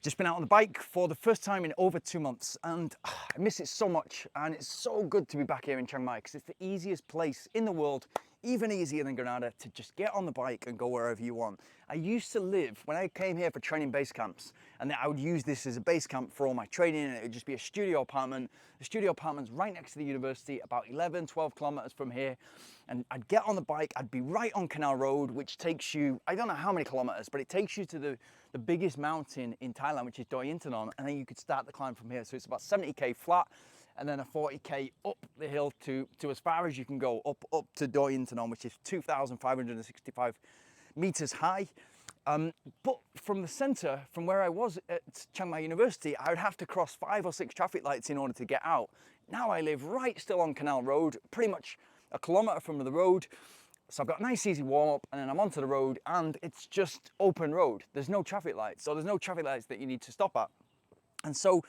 Just been out on the bike for the first time in over 2 months, and I miss it so much. And it's so good to be back here in Chiang Mai because it's the easiest place in the world, even easier than Granada, to just get on the bike and go wherever you want. I used to live, when I came here for training base camps, and I would use this as a base camp for all my training, and it would just be a studio apartment. The studio apartment's right next to the university, about 11, 12 kilometers from here. And I'd get on the bike, I'd be right on Canal Road, which takes you, I don't know how many kilometers, but it takes you to the biggest mountain in Thailand, which is Doi Inthanon, and then you could start the climb from here. So it's about 70k flat, and then a 40k up the hill to as far as you can go, up to Doi Inthanon, which is 2,565 meters high. But from the center, from where I was at Chiang Mai University, I would have to cross 5 or 6 traffic lights in order to get out. Now I live right still on Canal Road, pretty much a kilometer from the road. So I've got a nice easy warm up, and then I'm onto the road, and it's just open road. There's no traffic lights, so there's no traffic lights that you need to stop at. And so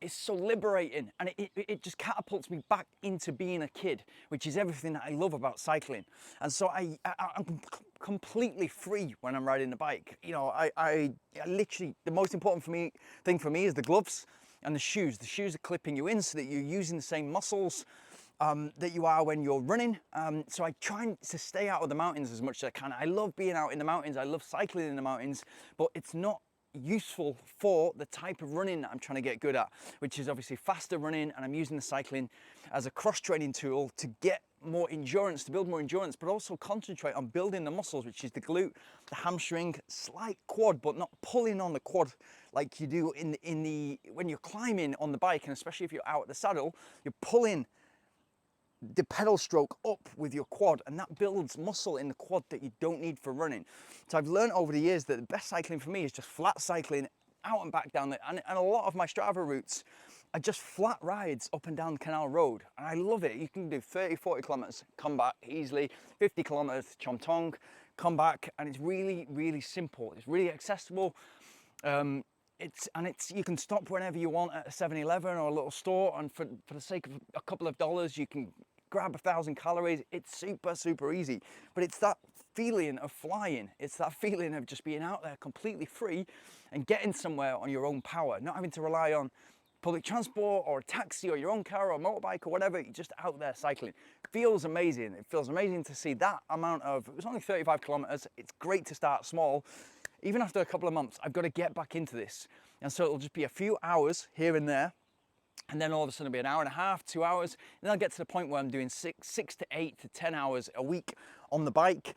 it's so liberating, and it just catapults me back into being a kid, which is everything that I love about cycling. And so I'm completely free when I'm riding the bike. You know, I literally, the most important thing for me is the gloves and the shoes. The shoes are clipping you in so that you're using the same muscles that you are when you're running. So I try to stay out of the mountains as much as I can. I love being out in the mountains. I love cycling in the mountains, but it's not useful for the type of running that I'm trying to get good at, which is obviously faster running, and I'm using the cycling as a cross-training tool to get more endurance, to build more endurance, but also concentrate on building the muscles, which is the glute, the hamstring, slight quad, but not pulling on the quad like you do when you're climbing on the bike, and especially if you're out at the saddle, you're pulling the pedal stroke up with your quad, and that builds muscle in the quad that you don't need for running. So I've learned over the years that the best cycling for me is just flat cycling out and back down there, and a lot of my Strava routes are just flat rides up and down Canal Road, and I love it. You can do 30, 40 kilometers, come back easily, 50 kilometers to Chom Tong, come back, and it's really, really simple. It's really accessible. You can stop whenever you want at a 7-Eleven or a little store, and for the sake of a couple of dollars, you can grab 1,000 calories. It's super, super easy. But it's that feeling of flying. It's that feeling of just being out there completely free and getting somewhere on your own power, not having to rely on public transport or a taxi or your own car or a motorbike or whatever. You're just out there cycling. It feels amazing. It feels amazing to see that amount of, it was only 35 kilometers. It's great to start small. Even after a couple of months, I've got to get back into this. And so it'll just be a few hours here and there. And then all of a sudden it'll be an hour and a half, 2 hours. And then I'll get to the point where I'm doing 6 to 8 to 10 hours a week on the bike.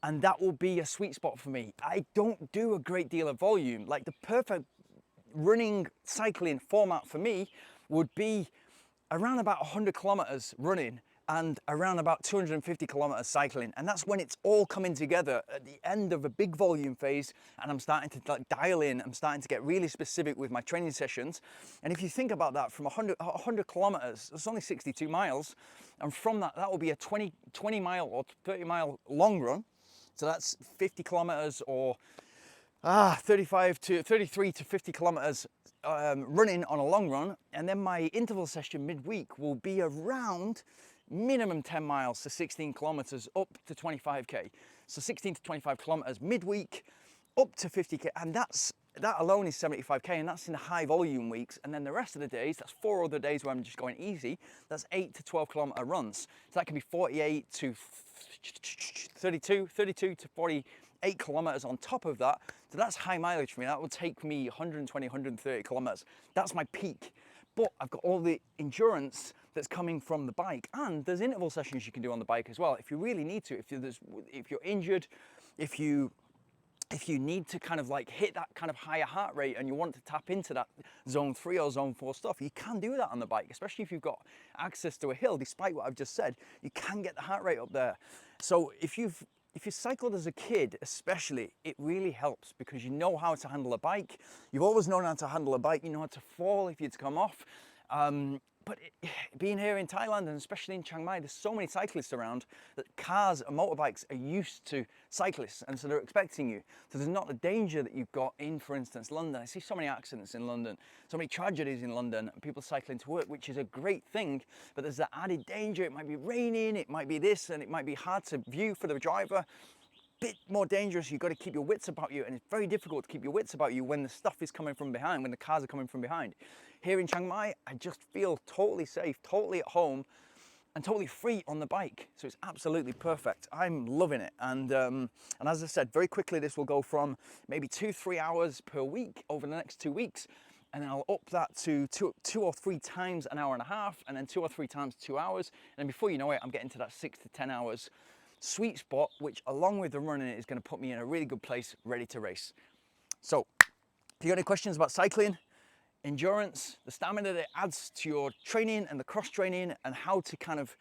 And that will be a sweet spot for me. I don't do a great deal of volume. Like, the perfect running, cycling format for me would be around about 100 kilometers running and around about 250 kilometers cycling. And that's when it's all coming together at the end of a big volume phase, and I'm starting to dial in, I'm starting to get really specific with my training sessions. And if you think about that, from 100 kilometers, it's only 62 miles. And from that will be a 20 mile or 30 mile long run. So that's 50 kilometers or 33 to 50 kilometers running on a long run. And then my interval session midweek will be around minimum 10 miles to 16 kilometers up to 25k. So 16 to 25 kilometers midweek up to 50k, and that alone is 75k, and that's in the high volume weeks. And then the rest of the days, that's 4 other days where I'm just going easy, that's 8 to 12 kilometer runs. So that can be 48 to 32 to 48 kilometers on top of that. So that's high mileage for me. That will take me 120, 130 kilometers. That's my peak. But I've got all the endurance that's coming from the bike, and there's interval sessions you can do on the bike as well if you really need to. If you're injured, if you need to kind of like hit that kind of higher heart rate and you want to tap into that zone 3 or zone 4 stuff, you can do that on the bike, especially if you've got access to a hill. Despite what I've just said, you can get the heart rate up there. So if you cycled as a kid especially, it really helps because you know how to handle a bike. You've always known how to handle a bike. You know how to fall if you'd come off. But being here in Thailand, and especially in Chiang Mai, there's so many cyclists around that cars and motorbikes are used to cyclists, and so they're expecting you. So there's not the danger that you've got in, for instance, London. I see so many accidents in London, so many tragedies in London, and people cycling to work, which is a great thing, but there's that added danger. It might be raining, it might be this, and it might be hard to view for the driver. bit more dangerous. You've got to keep your wits about you, and it's very difficult to keep your wits about you when the stuff is coming from behind, when the cars are coming from behind. Here in Chiang Mai, I just feel totally safe, totally at home, and totally free on the bike. So it's absolutely perfect. I'm loving it. And as I said, very quickly, this will go from maybe 2-3 hours per week over the next 2 weeks. And then I'll up that to two or three times an hour and a half, and then 2 or 3 times 2 hours. And before you know it, I'm getting to that 6 to 10 hours sweet spot, which along with the running is going to put me in a really good place, ready to race. So if you got any questions about cycling, endurance, the stamina that it adds to your training and the cross training, and how to kind of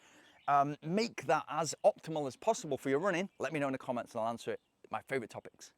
make that as optimal as possible for your running, let me know in the comments and I'll answer it. My favorite topics.